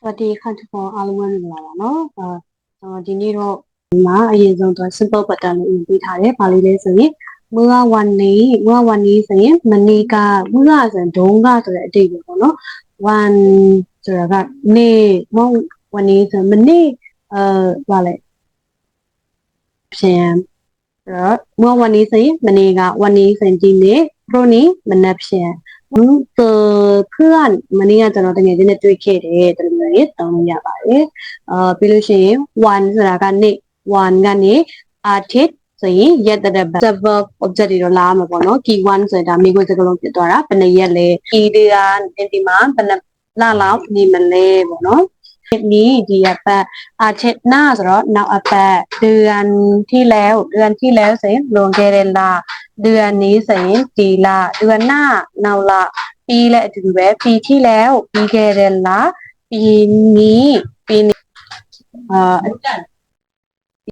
สวัสดีค่ะทุกคนအားလုံးပဲမင်္ဂလာပါเนาะဒီနေ့တော့ဒီမှာအရင်ဆုံးတော့ simple pattern လေးဦးပေးထားတယ်။ဘာလေးလဲဆိုရင်เมื่อวันนี้ဆိုရင်မနေ့ကเมื่อဆိုရင်ဒုံးကဆိုတဲ့အတိတ်ပဲပေါ့เนาะ one ဆိုတာကနေ့မဟုတ်วันนี้ဆိုမနေ့ဘာလဲပြန်တော့เมื่อวันนี้ဆိုရင်မနေ့ကวันนี้ဆိုရင်ဒီနေ့พรุ่งนี้မနက်ဖြန်เพื่อนမနေ့ကကျွန်တော်တကယ်ချင်းနဲ့တွေ့ခဲ့တယ်တကယ်ကြီးတောင်းလို့ရပါတယ်ပြီးလို့ရှိရင် one ဆိုတာကနေ့ one ကနေอาทิตย์ဆိုရင်ရက်တဲ့ verb object တွေတော့လာမှာပေါ့နော် key one ဆိုတာမိခွန်းစကားလုံးဖြစ်သွားတာဘယ်နှစ်ရက်လဲ key တွေကဒီမှာဘယ်နှစ်လလောက်နေမလဲပေါ့နော်นี่ဒီအပတ်อาทิตย์หน้าဆိုတော့နောက်အပတ်เดือนที่แล้วဆိုရင်လွန်ခဲ့တဲ့လเดือนนี้ဆိုရင်ဒီလเดือนหน้าနောက်လပြီးလဲအတူတူပဲปีที่แล้วပြီးခဲ့တဲ့လปีนี้